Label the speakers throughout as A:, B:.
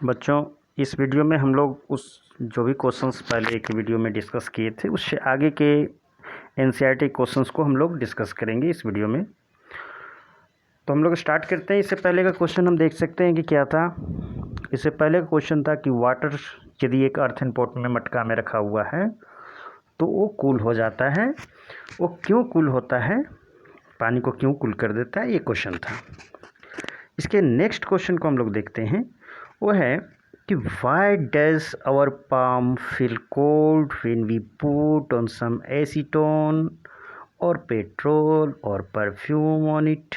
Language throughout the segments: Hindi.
A: बच्चों, इस वीडियो में हम लोग उस जो भी क्वेश्चंस पहले एक वीडियो में डिस्कस किए थे उससे आगे के एनसीईआरटी क्वेश्चंस को हम लोग डिस्कस करेंगे इस वीडियो में। तो हम लोग स्टार्ट करते हैं। इससे पहले का क्वेश्चन हम देख सकते हैं कि क्या था। इससे पहले का क्वेश्चन था कि वाटर यदि एक अर्थन पॉट में मटका में रखा हुआ है तो वो कूल हो जाता है। वो क्यों कूल होता है, पानी को क्यों कूल कर देता है, ये क्वेश्चन था। इसके नेक्स्ट क्वेश्चन को हम लोग देखते हैं। वो है कि why does our palm feel cold when we put on some acetone और पेट्रोल और परफ्यूम ऑन इट।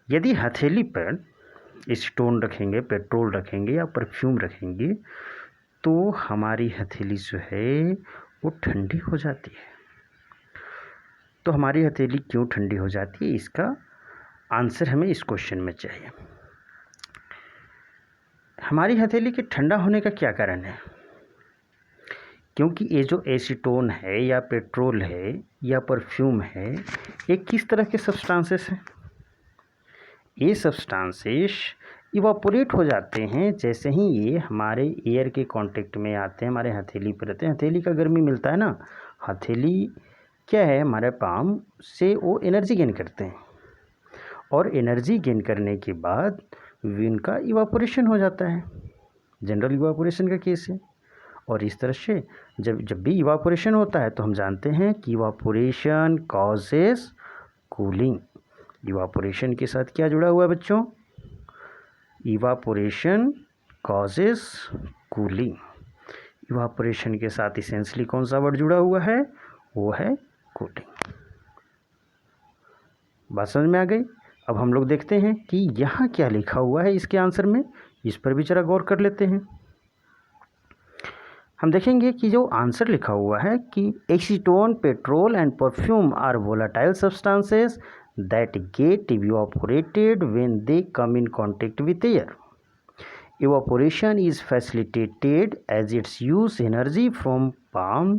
A: यदि हथेली पर एसीटोन रखेंगे, पेट्रोल रखेंगे या परफ्यूम रखेंगे तो हमारी हथेली जो है वो ठंडी हो जाती है। तो हमारी हथेली क्यों ठंडी हो जाती है, इसका आंसर हमें इस क्वेश्चन में चाहिए। हमारी हथेली के ठंडा होने का क्या कारण है? क्योंकि ये जो एसीटोन है या पेट्रोल है या परफ्यूम है, ये किस तरह के सब्सटेंसेस हैं? ये सब्सटेंसेस इवापोरेट हो जाते हैं जैसे ही ये हमारे एयर के कांटेक्ट में आते हैं, हमारे हथेली पर रहते हैं। हथेली का गर्मी मिलता है ना, हथेली क्या है, हमारे पाम से वो एनर्जी गेन करते हैं और एनर्जी गेन करने के बाद इनका इवापोरेशन हो जाता है। जनरल इवापोरेशन का केस है। और इस तरह से जब भी इवापोरेशन होता है तो हम जानते हैं कि इवापोरेशन कॉजेस कूलिंग। इवापोरेशन के साथ क्या जुड़ा हुआ है बच्चों? Evaporation causes cooling. इवापोरेशन के साथ इसेंशियली कौन सा वर्ड जुड़ा हुआ है? वो है कूलिंग। बात समझ में आ गई? अब हम लोग देखते हैं कि यहाँ क्या लिखा हुआ है इसके आंसर में, इस पर भी जरा गौर कर लेते हैं। हम देखेंगे कि जो आंसर लिखा हुआ है कि acetone, petrol and perfume are volatile substances that get evaporated when they come in contact with air. Evaporation is facilitated as its use energy from palm,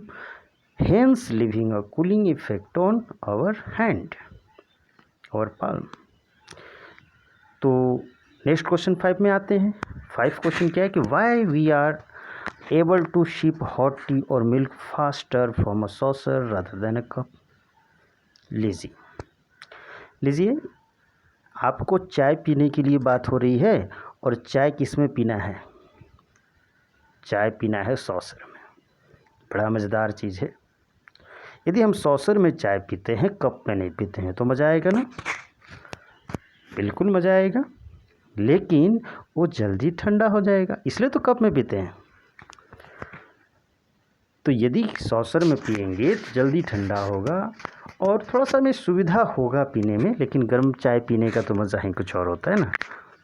A: hence leaving a cooling effect on our hand or palm. तो नेक्स्ट क्वेश्चन 5 में आते हैं। 5 क्वेश्चन क्या है कि why we are able to sip hot tea और milk faster from a saucer rather than a cup. लीजिए, आपको चाय पीने के लिए बात हो रही है और चाय किस में पीना है? चाय पीना है सॉसर में। बड़ा मज़ेदार चीज़ है। यदि हम सॉसर में चाय पीते हैं, कप में नहीं पीते हैं, तो मज़ा आएगा ना? बिल्कुल मज़ा आएगा, लेकिन वो जल्दी ठंडा हो जाएगा, इसलिए तो कप में पीते हैं। तो यदि सॉसर में पिएंगे तो जल्दी ठंडा होगा और थोड़ा सा हमें सुविधा होगा पीने में, लेकिन गर्म चाय पीने का तो मज़ा ही कुछ और होता है ना।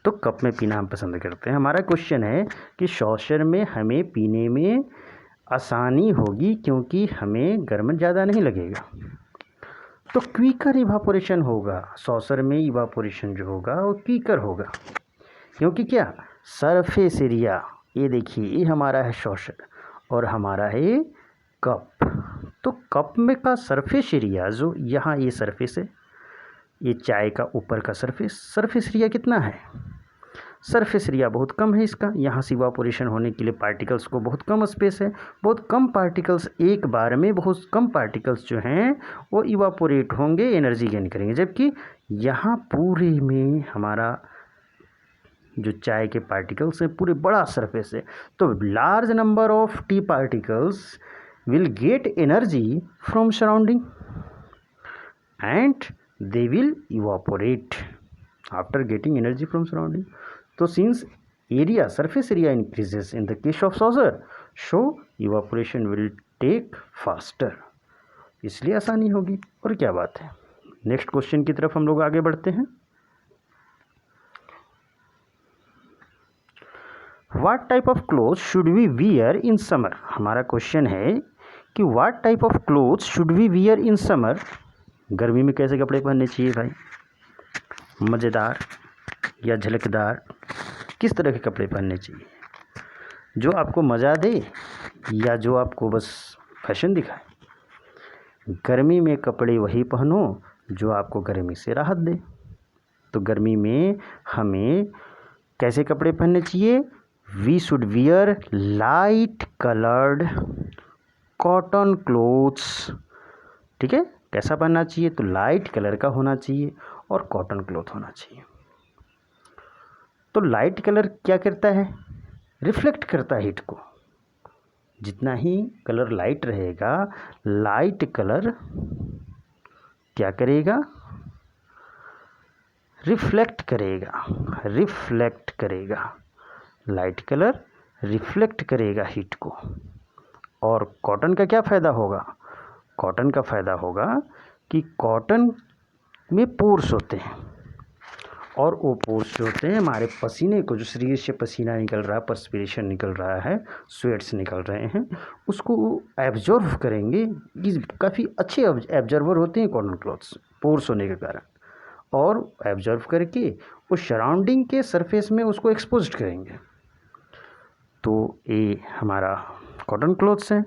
A: तो कप में पीना हम पसंद करते हैं। हमारा क्वेश्चन है कि सॉसर में हमें पीने में आसानी होगी क्योंकि हमें गर्म ज़्यादा नहीं लगेगा। तो क्विकर इवापोरेशन होगा। सॉसर में इवापोरेशन जो होगा वो क्विकर होगा, क्योंकि क्या, सरफेस एरिया, ये देखिए, ये हमारा है सॉसर और हमारा है कप। तो कप में का सरफेस एरिया जो यहाँ ये सरफेस है, ये चाय का ऊपर का सरफेस एरिया कितना है? सरफेस एरिया बहुत कम है इसका। यहाँ से इवापोरेशन होने के लिए पार्टिकल्स को बहुत कम स्पेस है। बहुत कम पार्टिकल्स, एक बार में बहुत कम पार्टिकल्स जो हैं वो इवापोरेट होंगे, एनर्जी गेन करेंगे। जबकि यहाँ पूरे में हमारा जो चाय के पार्टिकल्स हैं, पूरे बड़ा सरफेस है, तो large number of T particles will get energy from surrounding and they will evaporate after getting energy from surrounding. So since area, surface area increases in the case of saucer, so evaporation will take faster, इसलिए आसानी होगी। और क्या बात है। नेक्स्ट क्वेश्चन की तरफ हम लोग आगे बढ़ते हैं। What type of clothes should we wear in summer? हमारा क्वेश्चन है कि what type of clothes should we wear in summer? गर्मी में कैसे कपड़े पहनने चाहिए भाई? मज़ेदार या झलकदार, किस तरह के कपड़े पहनने चाहिए? जो आपको मज़ा दे या जो आपको बस फैशन दिखाए? गर्मी में कपड़े वही पहनो जो आपको गर्मी से राहत दे। तो गर्मी में हमें कैसे कपड़े पहनने चाहिए? We should wear light coloured cotton clothes. ठीक है, कैसा पहनना चाहिए? तो लाइट कलर का होना चाहिए और कॉटन क्लॉथ होना चाहिए। तो लाइट कलर क्या करता है? रिफ्लेक्ट करता है हीट को। जितना ही कलर लाइट रहेगा, लाइट कलर क्या करेगा? रिफ्लेक्ट करेगा, रिफ्लेक्ट करेगा। लाइट कलर रिफ्लेक्ट करेगा हीट को। और कॉटन का क्या फ़ायदा होगा? कॉटन का फ़ायदा होगा कि कॉटन में पोर्स होते हैं, और वो पोर्स जो होते हैं हमारे पसीने को, जो शरीर से पसीना निकल रहा है, पर्सपिरेशन निकल रहा है, स्वेट्स निकल रहे हैं, उसको एब्जॉर्व करेंगे। ये काफ़ी अच्छे एब्जॉर्वर होते हैं कॉटन क्लॉथ्स, पोर्स होने के कारण, और एब्जॉर्व करके उस सराउंडिंग के सरफेस में उसको एक्सपोज्ड करेंगे। तो ये हमारा कॉटन क्लॉथ्स हैं,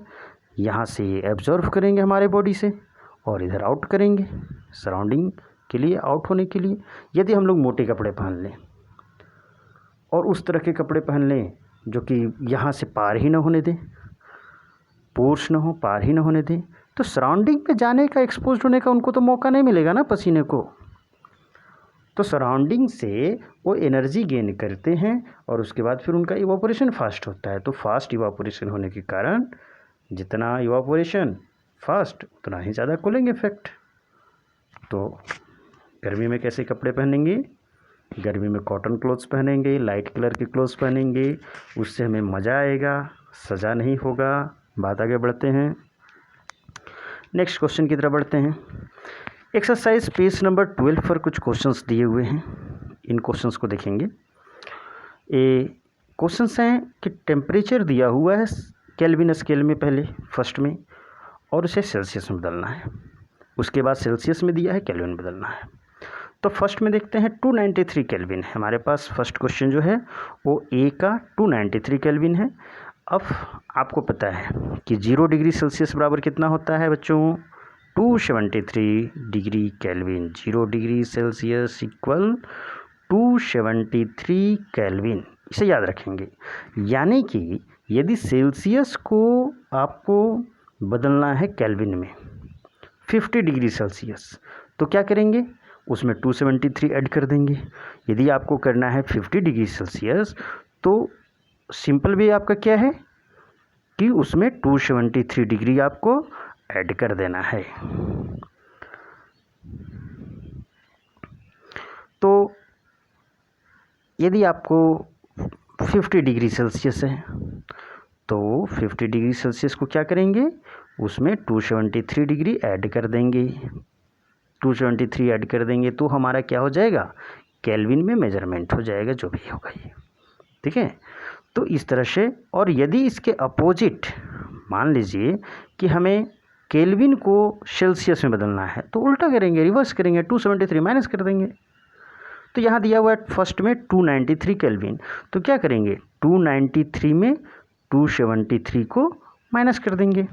A: यहाँ से ये एब्जॉर्व करेंगे हमारे बॉडी से और इधर आउट करेंगे सराउंडिंग के लिए, आउट होने के लिए। यदि हम लोग मोटे कपड़े पहन लें और उस तरह के कपड़े पहन लें जो कि यहाँ से पार ही ना होने दें, पोर्स ना हो, पार ही ना होने दें, तो सराउंडिंग में जाने का, एक्सपोज होने का उनको तो मौका नहीं मिलेगा ना पसीने को। तो सराउंडिंग से वो एनर्जी गेन करते हैं और उसके बाद फिर उनका इवापोरेशन फास्ट होता है। तो फास्ट इवापोरेशन होने के कारण जितना इवापोरेशन फास्ट उतना ही ज़्यादा कूलिंग इफेक्ट। तो गर्मी में कैसे कपड़े पहनेंगे? गर्मी में कॉटन क्लोथ्स पहनेंगे, लाइट कलर के क्लोथ्स पहनेंगे, उससे हमें मज़ा आएगा, सजा नहीं होगा। बात आगे बढ़ते हैं, नेक्स्ट क्वेश्चन की तरफ बढ़ते हैं। एक्सरसाइज पेज नंबर 12 पर कुछ क्वेश्चंस दिए हुए हैं, इन क्वेश्चंस को देखेंगे। ये क्वेश्चंस हैं कि टेम्परेचर दिया हुआ है केल्विन स्केल में पहले फर्स्ट में, और उसे सेल्सियस में बदलना है। उसके बाद सेल्सियस में दिया है, केल्विन बदलना है। तो फर्स्ट में देखते हैं 293 केल्विन है हमारे पास। फर्स्ट क्वेश्चन जो है वो ए का 293 केल्विन है। अब आपको पता है कि 0 डिग्री सेल्सियस बराबर कितना होता है बच्चों? 273 degree kelvin. 0 degree Celsius equal 273 kelvin, इसे याद रखेंगे। यानी कि यदि सेल्सियस को आपको बदलना है केल्विन में 50 डिग्री सेल्सियस, तो क्या करेंगे? उसमें 273 ऐड कर देंगे। यदि आपको करना है 50 डिग्री सेल्सियस, तो सिंपल वे आपका क्या है कि उसमें 273 डिग्री आपको ऐड कर देना है। तो यदि आपको 50 डिग्री सेल्सियस है तो 50 डिग्री सेल्सियस को क्या करेंगे? उसमें 273 डिग्री ऐड कर देंगे। 273 ऐड कर देंगे तो हमारा क्या हो जाएगा? केल्विन में मेजरमेंट हो जाएगा, जो भी होगा ये। ठीक है, तो इस तरह से। और यदि इसके अपोजिट मान लीजिए कि हमें केल्विन को सेल्सियस में बदलना है, तो उल्टा करेंगे, रिवर्स करेंगे, 273 माइनस कर देंगे। तो यहाँ दिया हुआ है फर्स्ट में 293 केल्विन, तो क्या करेंगे? 293 में 273 को माइनस कर देंगे।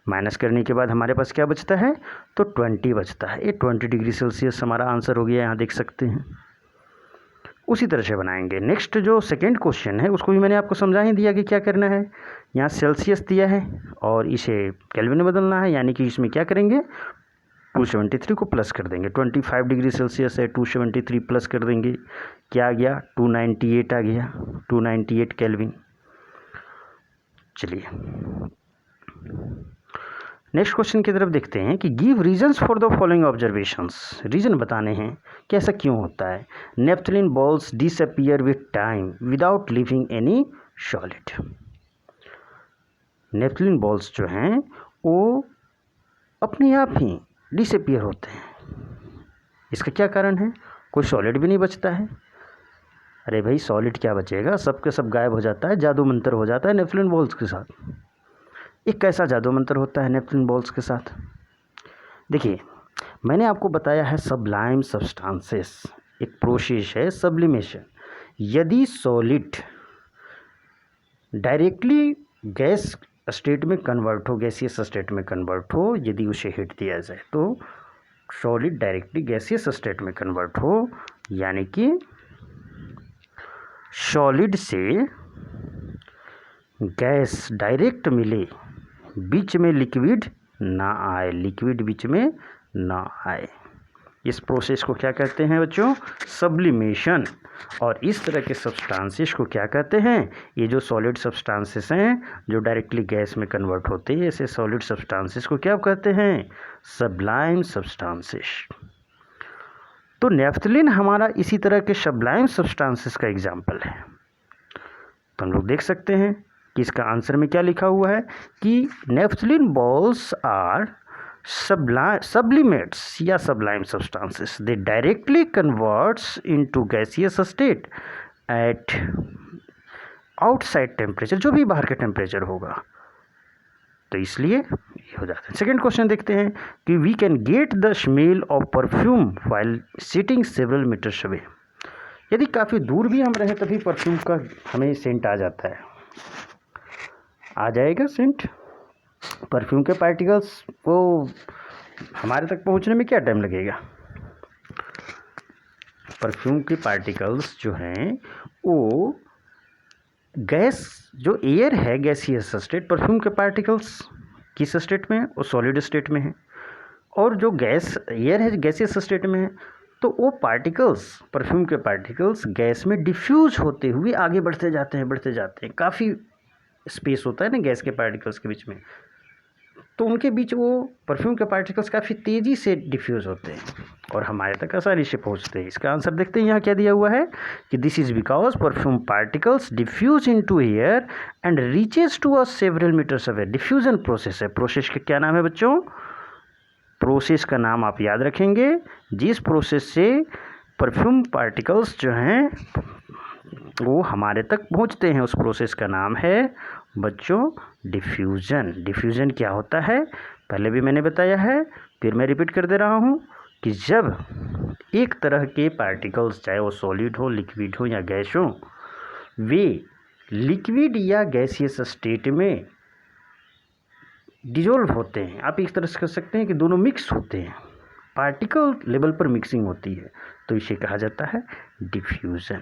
A: माइनस करने के बाद हमारे पास क्या बचता है? तो 20 बचता है। ये 20 डिग्री सेल्सियस हमारा आंसर हो गया, यहाँ देख सकते हैं। उसी तरह से बनाएंगे। नेक्स्ट जो सेकंड क्वेश्चन है उसको भी मैंने आपको समझा ही दिया कि क्या करना है। यहाँ सेल्सियस दिया है और इसे केल्विन में बदलना है, यानी कि इसमें क्या करेंगे? 273 को प्लस कर देंगे। 25 डिग्री सेल्सियस है, 273 प्लस कर देंगे, क्या आ गया? 298 आ गया, 298 केल्विन। चलिए नेक्स्ट क्वेश्चन की तरफ देखते हैं कि give reasons for the following observations. Reason बताने हैं कि ऐसा क्यों होता है। Naphthalene balls disappear with time without leaving any solid. Naphthalene balls जो हैं वो अपने आप ही डिसअपियर होते हैं। इसका क्या कारण है? कोई सॉलिड भी नहीं बचता है। अरे भाई सॉलिड क्या बचेगा, सब के सब गायब हो जाता है, जादू मंत्र हो जाता है नेफ्थलीन बॉल्स के साथ। एक कैसा जादू मंत्र होता है नेफ्थलीन बॉल्स के साथ? देखिए, मैंने आपको बताया है सब्लाइम सब्सटेंसेस, एक प्रोसेस है सब्लिमेशन। यदि सॉलिड डायरेक्टली गैस स्टेट में कन्वर्ट हो, गैसियस स्टेट में कन्वर्ट हो, यदि उसे हीट दिया जाए तो सॉलिड डायरेक्टली गैसियस स्टेट में कन्वर्ट हो, यानी कि सॉलिड से गैस डायरेक्ट मिले, बीच में लिक्विड ना आए, लिक्विड बीच में ना आए। इस प्रोसेस को क्या कहते हैं बच्चों? सब्लिमेशन। और इस तरह के सब्सटेंसेस को क्या कहते हैं? ये जो सॉलिड सब्सटेंसेस हैं जो डायरेक्टली गैस में कन्वर्ट होते हैं, ऐसे सॉलिड सब्सटेंसेस को क्या कहते हैं? Sublime substances. तो नेफ्थलीन हमारा इसी तरह के सब्लाइम सब्सटेंसेस का एग्जाम्पल है। तो हम लोग देख सकते हैं कि इसका आंसर में क्या लिखा हुआ है कि नेफ्थलीन बॉल्स आर sublimates या sublime substances. They directly converts into gaseous state at outside temperature, जो भी बाहर का टेम्परेचर होगा, तो इसलिए ये हो जाता है। सेकेंड क्वेश्चन देखते हैं कि we can get the smell of perfume while sitting several metres away. यदि काफ़ी दूर भी हम रहें तभी परफ्यूम का हमें सेंट आ जाता है, आ जाएगा सेंट। परफ्यूम के पार्टिकल्स को हमारे तक पहुंचने में क्या टाइम लगेगा? परफ्यूम के पार्टिकल्स जो हैं वो गैस, जो एयर है गैसियस स्टेट, परफ्यूम के पार्टिकल्स किस स्टेट में है? वो सॉलिड स्टेट में है। और जो गैस एयर है गैसियस स्टेट में है, तो वो पार्टिकल्स, परफ्यूम के पार्टिकल्स गैस में डिफ्यूज होते हुए आगे बढ़ते जाते हैं। काफ़ी स्पेस होता है ना गैस के पार्टिकल्स के बीच में, तो उनके बीच वो परफ्यूम के पार्टिकल्स काफ़ी तेज़ी से डिफ्यूज़ होते हैं और हमारे तक आसानी से पहुंचते हैं। इसका आंसर देखते हैं, यहाँ क्या दिया हुआ है कि this is because perfume particles diffuse into air and reaches to us several metres away. Diffusion process है। प्रोसेस का क्या नाम है बच्चों? प्रोसेस का नाम आप याद रखेंगे, जिस प्रोसेस से परफ्यूम पार्टिकल्स जो हैं वो हमारे तक पहुंचते हैं, उस प्रोसेस का नाम है बच्चों डिफ्यूज़न। डिफ्यूज़न क्या होता है पहले भी मैंने बताया है, फिर मैं रिपीट कर दे रहा हूँ कि जब एक तरह के पार्टिकल्स, चाहे वो सॉलिड हो, लिक्विड हो या गैस हो, वे लिक्विड या गैसियस स्टेट में डिजोल्व होते हैं। आप इस तरह से कह सकते हैं कि दोनों मिक्स होते हैं, पार्टिकल लेवल पर मिक्सिंग होती है, तो इसे कहा जाता है डिफ्यूज़न।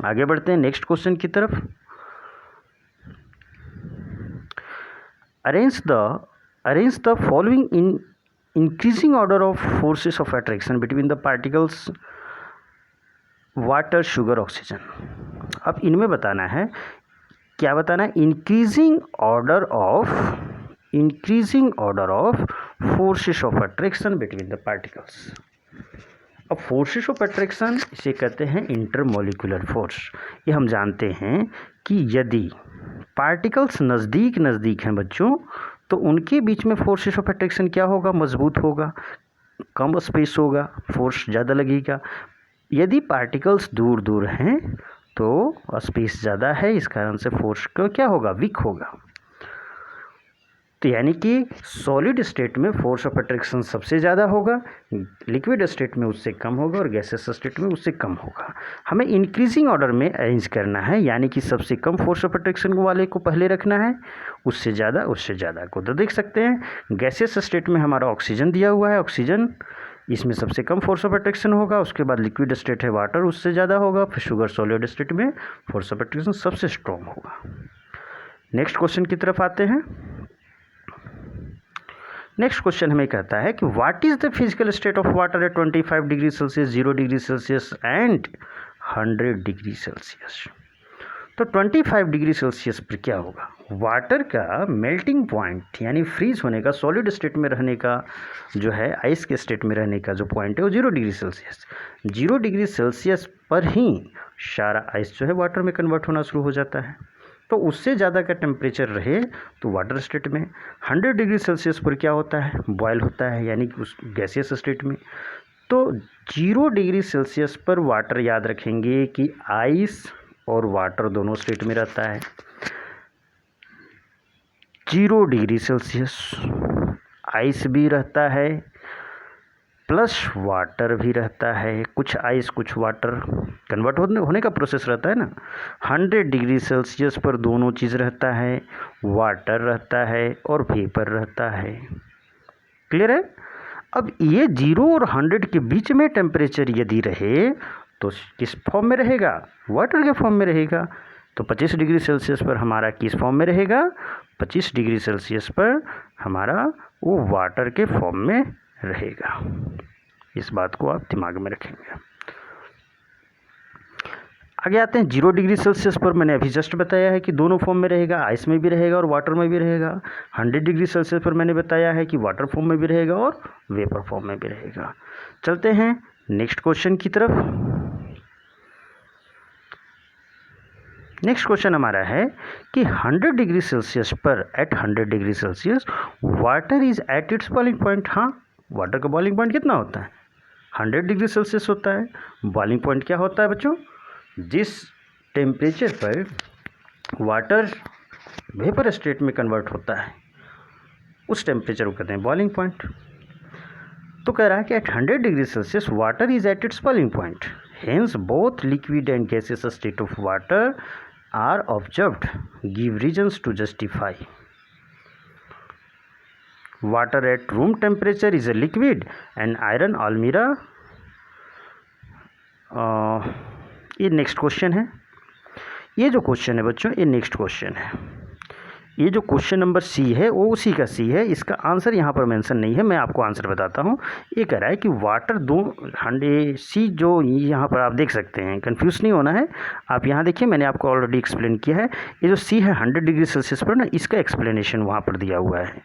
A: आगे बढ़ते हैं नेक्स्ट क्वेश्चन की तरफ। Arrange the following in increasing order of forces of attraction between the particles water, sugar, oxygen। अब इनमें बताना है, क्या बताना है? Increasing order of forces of attraction between the particles. अब फोर्सेस ऑफ अट्रैक्शन इसे कहते हैं इंटरमोलिकुलर फोर्स। ये हम जानते हैं कि यदि पार्टिकल्स नज़दीक हैं बच्चों, तो उनके बीच में फोर्सेस ऑफ अट्रैक्शन क्या होगा? मजबूत होगा, कम स्पेस होगा, फोर्स ज़्यादा लगेगा। यदि पार्टिकल्स दूर हैं तो स्पेस ज़्यादा है, इस कारण से फोर्स का क्या होगा? वीक होगा। तो यानी कि सॉलिड स्टेट में फोर्स ऑफ अट्रैक्शन सबसे ज़्यादा होगा, लिक्विड स्टेट में उससे कम होगा और गैसेस स्टेट में उससे कम होगा। हमें इंक्रीजिंग ऑर्डर में अरेंज करना है, यानी कि सबसे कम फोर्स ऑफ अट्रैक्शन वाले को पहले रखना है, उससे ज़्यादा को। तो देख सकते हैं गैसेस स्टेट में हमारा ऑक्सीजन दिया हुआ है, ऑक्सीजन इसमें सबसे कम फोर्स ऑफ अट्रैक्शन होगा। उसके बाद लिक्विड स्टेट है वाटर, उससे ज़्यादा होगा। फिर शुगर सॉलिड स्टेट में फोर्स ऑफ अट्रैक्शन सबसे स्ट्रॉन्ग होगा। नेक्स्ट क्वेश्चन की तरफ आते हैं। नेक्स्ट क्वेश्चन हमें कहता है कि what is the physical state of water at 25 degree Celsius, 0 degree Celsius and 100 degree Celsius. तो 25 डिग्री सेल्सियस पर क्या होगा? वाटर का मेल्टिंग पॉइंट यानी फ्रीज होने का, सॉलिड स्टेट में रहने का जो है, आइस के स्टेट में रहने का जो पॉइंट है वो 0 डिग्री सेल्सियस। 0 डिग्री सेल्सियस पर ही सारा आइस जो है वाटर में कन्वर्ट होना शुरू हो जाता है। तो उससे ज़्यादा का टेम्परेचर रहे तो वाटर स्टेट में। 100 डिग्री सेल्सियस पर क्या होता है? बॉयल होता है, यानी कि उस गैसियस स्टेट में। तो 0 डिग्री सेल्सियस पर वाटर, याद रखेंगे कि आइस और वाटर दोनों स्टेट में रहता है। 0 डिग्री सेल्सियस आइस भी रहता है प्लस वाटर भी रहता है, कुछ आइस कुछ वाटर कन्वर्ट होने का प्रोसेस रहता है ना। 100 डिग्री सेल्सियस पर दोनों चीज़ रहता है, वाटर रहता है और वेपर रहता है। क्लियर है? अब ये 0 और 100 के बीच में टेम्परेचर यदि रहे तो किस फॉर्म में रहेगा? वाटर के फॉर्म में रहेगा। तो 25 डिग्री सेल्सियस पर हमारा किस फॉर्म में रहेगा, 25 डिग्री सेल्सियस पर हमारा वो वाटर के फॉर्म में रहेगा। इस बात को आप दिमाग में रखेंगे। आगे आते हैं 0 डिग्री सेल्सियस पर। मैंने अभी जस्ट बताया है कि दोनों फॉर्म में रहेगा, आइस में भी रहेगा और वाटर में भी रहेगा। 100 डिग्री सेल्सियस पर मैंने बताया है कि वाटर फॉर्म में भी रहेगा और वेपर फॉर्म में भी रहेगा। चलते हैं नेक्स्ट क्वेश्चन की तरफ। नेक्स्ट क्वेश्चन हमारा है कि 100 डिग्री सेल्सियस पर, at 100 degree Celsius water is at its boiling point. हाँ, वाटर का बॉइलिंग पॉइंट कितना होता है, 100 डिग्री सेल्सियस होता है। बॉइलिंग पॉइंट क्या होता है बच्चों, जिस टेम्परेचर पर वाटर वेपर स्टेट में कन्वर्ट होता है उस टेम्परेचर को कहते हैं बॉइलिंग पॉइंट। तो कह रहा है कि at 100 degree Celsius water is at its boiling point, hence both liquid and gases state of water are observed, give reasons to justify. Water at room temperature is a liquid and iron अल्मीरा। ये नेक्स्ट क्वेश्चन है। ये जो क्वेश्चन है बच्चों, ये नेक्स्ट क्वेश्चन है। ये जो क्वेश्चन नंबर सी है वो उसी का सी है, इसका आंसर यहाँ पर मेंशन नहीं है, मैं आपको आंसर बताता हूँ। ये कह रहा है कि वाटर दो 100 सी, जो यहाँ पर आप देख सकते हैं, कंफ्यूज नहीं होना है। आप यहाँ देखिए, मैंने आपको ऑलरेडी एक्सप्लेन किया है। ये जो सी है 100 डिग्री सेल्सियस पर ना, इसका एक्सप्लेनेशन वहाँ पर दिया हुआ है।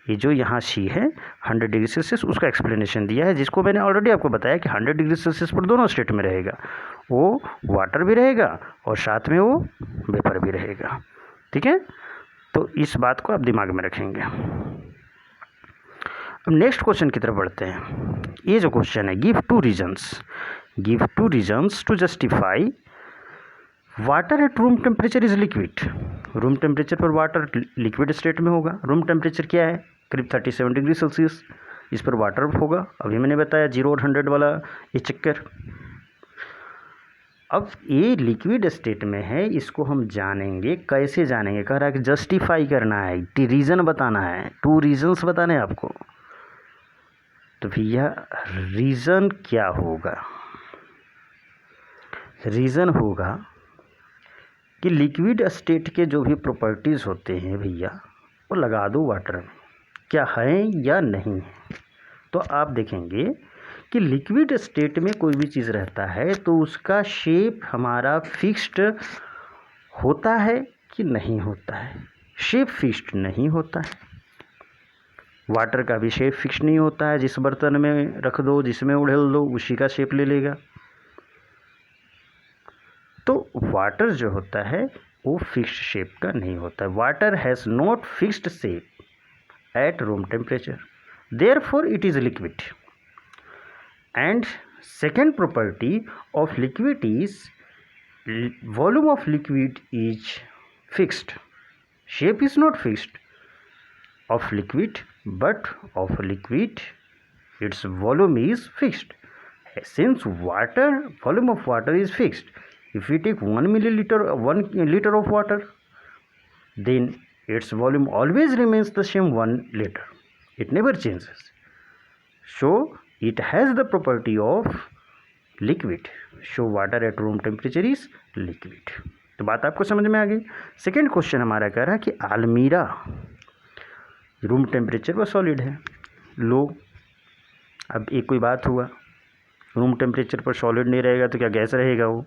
A: ये जो यहाँ सी है 100 डिग्री सेल्सियस, उसका एक्सप्लेनेशन दिया है, जिसको मैंने ऑलरेडी आपको बताया कि 100 डिग्री सेल्सियस पर दोनों स्टेट में रहेगा, वो वाटर भी रहेगा और साथ में वो वेपर भी रहेगा। ठीक है, तो इस बात को आप दिमाग में रखेंगे। अब नेक्स्ट क्वेश्चन की तरफ बढ़ते हैं। ये जो क्वेश्चन है, give two reasons to justify water at room temperature is liquid. Room temperature पर वाटर लिक्विड स्टेट में होगा। रूम टेम्परेचर क्या है, करीब 37 डिग्री सेल्सियस। इस पर वाटर होगा, अभी मैंने बताया 0 और 100 वाला ये चक्कर। अब ये लिक्विड स्टेट में है, इसको हम जानेंगे, कैसे जानेंगे, कह रहा है कि जस्टिफाई करना है, रीज़न बताना है, 2 रीजन्स बताने हैं आपको। तो भैया रीज़न क्या होगा, रीज़न होगा कि लिक्विड स्टेट के जो भी प्रॉपर्टीज़ होते हैं भैया, वो लगा दो वाटर में, क्या है या नहीं है। तो आप देखेंगे कि लिक्विड स्टेट में कोई भी चीज़ रहता है तो उसका शेप हमारा फिक्स्ड होता है कि नहीं होता है। शेप फिक्स्ड नहीं होता है। वाटर का भी शेप फिक्स नहीं होता है, जिस बर्तन में रख दो, जिसमें उड़ेल दो, उसी का शेप ले लेगा। तो वाटर जो होता है वो फिक्स्ड शेप का नहीं होता है। Water has not fixed shape eight room temperature, therefore it is liquid. And second property of liquid is volume of liquid is fixed. Shape is not fixed of liquid, but of liquid its volume is fixed. Since water, volume of water is fixed, if we take 1 milliliter, 1 liter of water, then its volume always remains the same 1 liter. It never changes. So it has the property of liquid. So water at room temperature is liquid. तो बात आपको समझ में आ गई। सेकेंड क्वेश्चन हमारा कह रहा है कि अलमीरा रूम टेम्परेचर पर सॉलिड है। लो, अब एक कोई बात हुआ, रूम टेम्परेचर पर सॉलिड नहीं रहेगा तो क्या गैस रहेगा वो।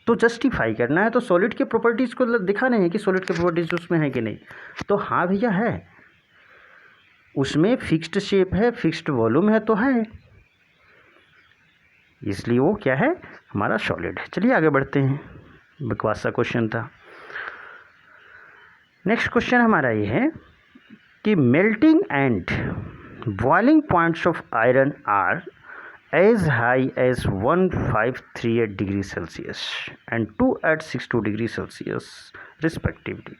A: तो जस्टिफाई करना है, तो सॉलिड के प्रॉपर्टीज़ को दिखाने हैं कि सॉलिड के प्रॉपर्टीज़ उसमें है कि नहीं। तो हाँ भैया है, उसमें फिक्स्ड शेप है, फिक्स्ड वॉल्यूम है, तो है, इसलिए वो क्या है, हमारा सॉलिड है। चलिए आगे बढ़ते हैं, बकवास सा क्वेश्चन था। नेक्स्ट क्वेश्चन हमारा ये है कि melting and boiling points of iron are as high as 1538 degree Celsius and 2 at 62 degree Celsius respectively.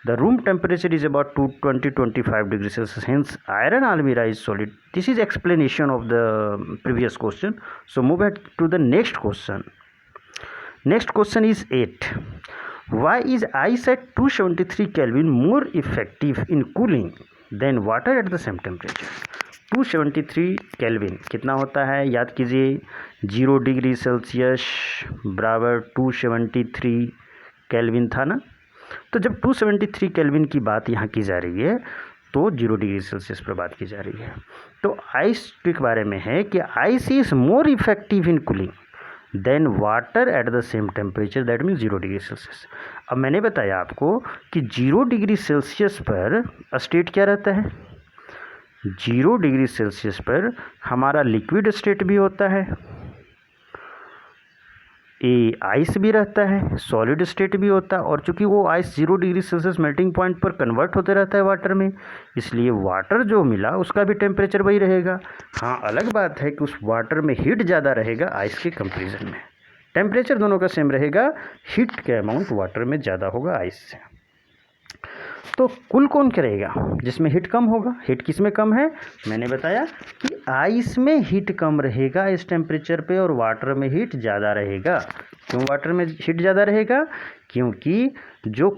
A: The room temperature is about 20-25 degrees Celsius, hence iron almirah is solid. This is explanation of the previous question. So move ahead to the next question. Next question is 8. Why is ice at 273 Kelvin more effective in cooling than water at the same temperature? 273 kelvin कितना होता है, याद कीजिए 0 डिग्री सेल्सियस बराबर 273 केल्विन था ना। तो जब 273 केल्विन की बात यहाँ की जा रही है तो 0 डिग्री सेल्सियस पर बात की जा रही है। तो आइस के बारे में है कि ice is more effective in cooling than water at the same temperature, that means 0 degree Celsius. अब मैंने बताया आपको कि 0 डिग्री सेल्सियस पर स्टेट क्या रहता है, 0 डिग्री सेल्सियस पर हमारा लिक्विड स्टेट भी होता है, ये आइस भी रहता है, सॉलिड स्टेट भी होता है, और चूंकि वो ice 0 degree Celsius melting point पर कन्वर्ट होते रहता है वाटर में, इसलिए वाटर जो मिला उसका भी टेम्परेचर वही रहेगा। हाँ, अलग बात है कि उस वाटर में हीट ज़्यादा रहेगा आइस के कंपेरिजन में। टेम्परेचर दोनों का सेम रहेगा, हीट का अमाउंट वाटर में ज़्यादा होगा आइस से। तो कुल कौन करेगा, जिसमें हीट कम होगा। हीट किस में कम है, मैंने बताया कि आइस में हीट कम रहेगा इस टेम्परेचर पे और वाटर में हीट ज़्यादा रहेगा। क्यों वाटर में हीट ज़्यादा रहेगा, क्योंकि जो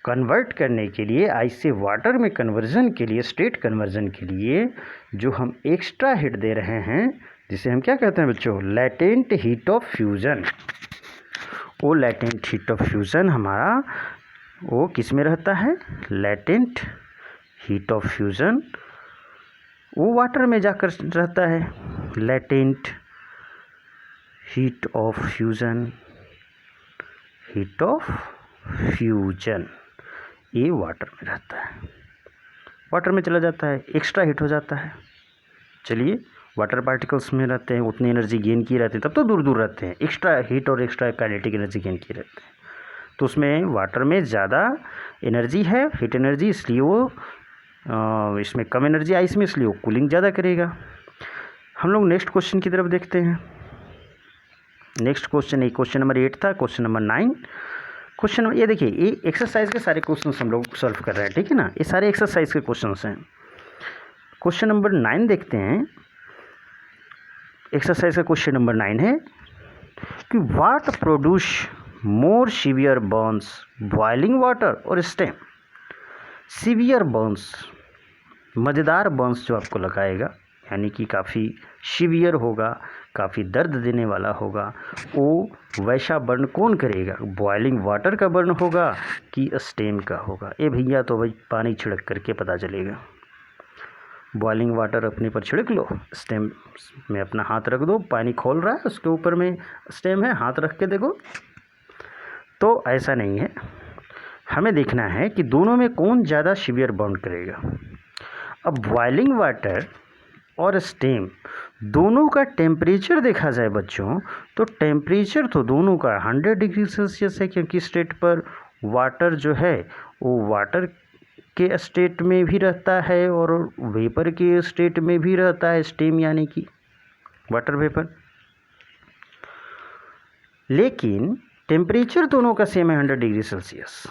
A: कन्वर्ट करने के लिए आइस से वाटर में कन्वर्जन के लिए, स्टेट कन्वर्जन के लिए जो हम एक्स्ट्रा हीट दे रहे हैं, जिसे हम क्या कहते हैं बच्चों, लैटेंट हीट ऑफ फ्यूज़न। वो लैटेंट हीट ऑफ फ्यूज़न हमारा वो किस में रहता है, लैटेंट हीट ऑफ फ्यूज़न वो वाटर में जाकर रहता है। Latent heat of fusion, heat of fusion ये वाटर में रहता है, वाटर में चला जाता है, एक्स्ट्रा हीट हो जाता है। चलिए, वाटर पार्टिकल्स में रहते हैं, उतनी एनर्जी गेन की रहती है, तब तो दूर दूर रहते हैं, एक्स्ट्रा हीट और एक्स्ट्रा काइनेटिक एनर्जी गेन की रहते हैं। तो उसमें वाटर में ज़्यादा एनर्जी है, हीट एनर्जी, इसलिए वो इसमें कम एनर्जी आइस में, इसलिए वो कूलिंग ज़्यादा करेगा। हम लोग नेक्स्ट क्वेश्चन की तरफ देखते हैं। नेक्स्ट क्वेश्चन, एक क्वेश्चन नंबर 8 था, क्वेश्चन नंबर 9। क्वेश्चन ये देखिए, ये एक्सरसाइज के सारे क्वेश्चन हम लोग सॉल्व कर रहे हैं, ठीक है ना, ये सारे एक्सरसाइज के क्वेश्चन हैं। क्वेश्चन नंबर 9 देखते हैं। एक्सरसाइज का क्वेश्चन नंबर 9 है कि what produce more severe Burns, boiling water और स्टेम। सीवियर बर्न्स, मज़ेदार बर्न्स जो आपको लगाएगा, यानी कि काफ़ी सीवियर होगा, काफ़ी दर्द देने वाला होगा, वो वैसा बर्न कौन करेगा, बॉइलिंग वाटर का बर्न होगा कि स्टेम का होगा। ए भैया तो भाई पानी छिड़क करके पता चलेगा। बॉइलिंग वाटर अपने पर छिड़क लो, स्टेम में अपना हाथ रख दो, पानी खोल रहा है, उसके ऊपर में स्टेम है, हाथ रख के देखो। तो ऐसा नहीं है, हमें देखना है कि दोनों में कौन ज़्यादा सीवियर बर्न करेगा। अब बॉइलिंग वाटर और स्टेम दोनों का टेम्परेचर देखा जाए बच्चों, तो टेम्परेचर तो दोनों का 100 डिग्री सेल्सियस है, क्योंकि स्टेट पर वाटर जो है वो वाटर के स्टेट में भी रहता है और वेपर के स्टेट में भी रहता है, स्टीम यानी कि वाटर वेपर। लेकिन टेम्परेचर दोनों का सेम है 100 डिग्री सेल्सियस।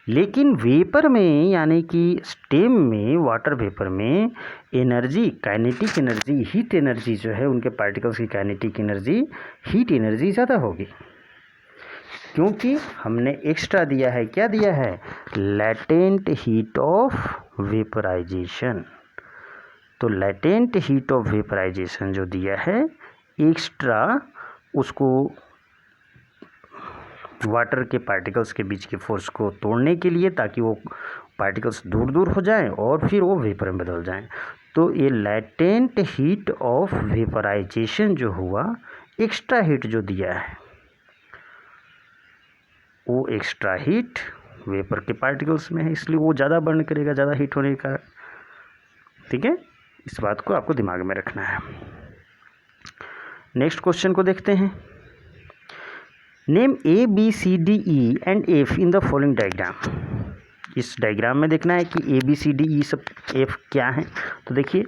A: लेकिन वेपर में यानी कि स्टीम में, वाटर वेपर में energy, kinetic energy, heat energy जो है, उनके पार्टिकल्स की काइनेटिक एनर्जी, हीट एनर्जी ज़्यादा होगी, क्योंकि हमने एक्स्ट्रा दिया है, क्या दिया है, लैटेंट हीट ऑफ वेपराइजेशन। तो लैटेंट हीट ऑफ वेपराइजेशन जो दिया है एक्स्ट्रा, उसको वाटर के पार्टिकल्स के बीच के फोर्स को तोड़ने के लिए, ताकि वो पार्टिकल्स दूर दूर हो जाएं और फिर वो वेपर में बदल जाएं। तो ये लैटेंट हीट ऑफ वेपराइजेशन जो हुआ, एक्स्ट्रा हीट जो दिया है, वो एक्स्ट्रा हीट वेपर के पार्टिकल्स में है, इसलिए वो ज़्यादा बर्न करेगा, ज़्यादा हीट होने का। ठीक है, इस बात को आपको दिमाग में रखना है। नेक्स्ट क्वेश्चन को देखते हैं। Name A B C D E and F in the following diagram. इस डायग्राम में देखना है कि ए बी सी डी ई सब एफ क्या है। तो देखिए,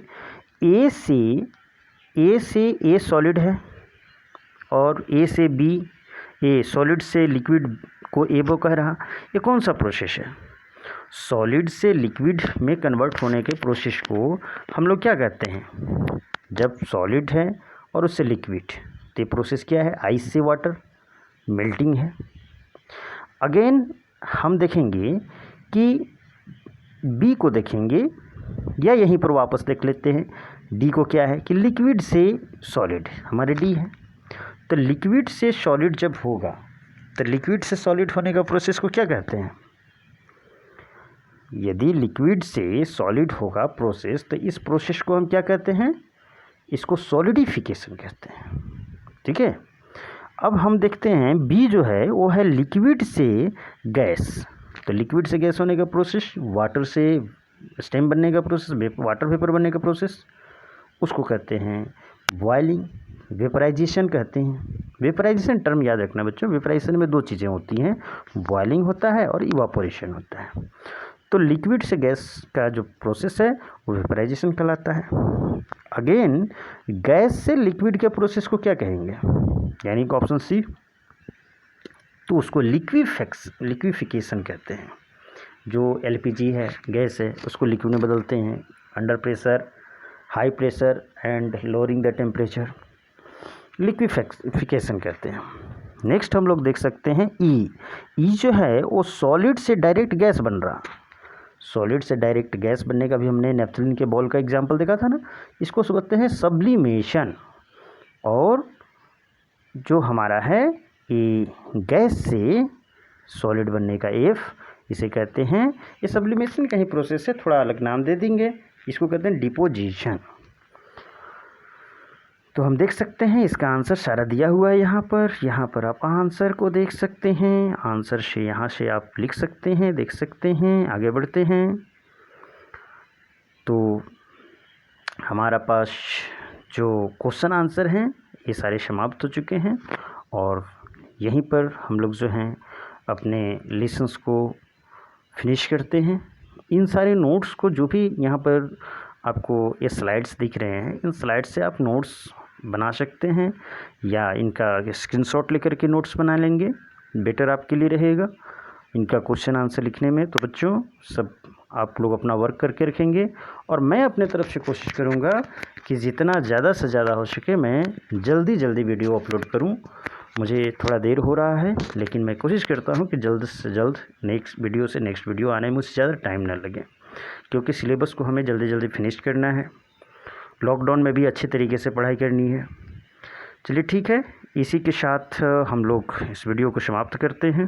A: ए से ए सॉलिड है और ए से बी, ए सॉलिड से लिक्विड को ए वो कह रहा। ये कौन सा प्रोसेस है, सॉलिड से लिक्विड में कन्वर्ट होने के प्रोसेस को हम लोग क्या कहते हैं, जब सॉलिड है और उससे लिक्विड, तो ये प्रोसेस क्या है, आइस से वाटर, मेल्टिंग है। अगेन हम देखेंगे कि बी को देखेंगे या यहीं पर वापस देख लेते हैं। डी को क्या है कि लिक्विड से सॉलिड, हमारे डी है। तो लिक्विड से सॉलिड जब होगा तो लिक्विड से सॉलिड होने का प्रोसेस को क्या कहते हैं? यदि लिक्विड से सॉलिड होगा प्रोसेस तो इस प्रोसेस को हम क्या कहते हैं? इसको सॉलिडिफिकेशन कहते हैं। ठीक है, अब हम देखते हैं बी जो है वो है लिक्विड से गैस। तो लिक्विड से गैस होने का प्रोसेस, वाटर से स्टेम बनने का प्रोसेस, वाटर वेपर बनने का प्रोसेस, उसको कहते हैं बॉइलिंग, वेपराइजेशन कहते हैं। वेपराइजेशन टर्म याद रखना बच्चों, वेपराइजेशन में दो चीज़ें होती हैं, बॉइलिंग होता है और इवापोरेशन होता है। तो लिक्विड से गैस का जो प्रोसेस है वो वेपराइजेशन कहलाता है। अगेन गैस से लिक्विड के प्रोसेस को क्या कहेंगे? यानी कि ऑप्शन सी, तो उसको लिक्विफिकेशन कहते हैं। जो एलपीजी है, गैस है, उसको लिक्विड में बदलते हैं under pressure, high pressure and lowering the temperature, liquefaction कहते हैं। नेक्स्ट हम लोग देख सकते हैं ई जो है वो सॉलिड से डायरेक्ट गैस बन रहा। सॉलिड से डायरेक्ट गैस बनने का भी हमने नेफ्थलीन के बॉल का एग्जांपल देखा था ना। इसको कहते हैं सब्लिमेशन। और जो हमारा है ये गैस से सॉलिड बनने का एफ, इसे कहते हैं, ये सब्लिमेशन का ही प्रोसेस है, थोड़ा अलग नाम दे देंगे, इसको कहते हैं डिपोजिशन। तो हम देख सकते हैं इसका आंसर सारा दिया हुआ है यहाँ पर आप आंसर को देख सकते हैं। आंसर से यहाँ से आप लिख सकते हैं, देख सकते हैं। आगे बढ़ते हैं तो हमारा पास जो क्वेश्चन आंसर हैं ये सारे समाप्त हो चुके हैं और यहीं पर हम लोग जो हैं अपने लेसन्स को फिनिश करते हैं। इन सारे नोट्स को जो भी यहाँ पर आपको ये स्लाइड्स दिख रहे हैं, इन स्लाइड्स से आप नोट्स बना सकते हैं या इनका स्क्रीनशॉट लेकर के नोट्स बना लेंगे, बेटर आपके लिए रहेगा इनका क्वेश्चन आंसर लिखने में। तो बच्चों सब आप लोग अपना वर्क करके रखेंगे और मैं अपने तरफ से कोशिश करूँगा कि जितना ज़्यादा से ज़्यादा हो सके मैं जल्दी वीडियो अपलोड करूँ। मुझे थोड़ा देर हो रहा है लेकिन मैं कोशिश करता हूँ कि जल्द से जल्द नेक्स्ट वीडियो आने में उससे ज़्यादा टाइम ना लगे, क्योंकि सिलेबस को हमें जल्दी फिनिश करना है। लॉकडाउन में भी अच्छे तरीके से पढ़ाई करनी है। चलिए ठीक है, इसी के साथ हम लोग इस वीडियो को समाप्त करते हैं।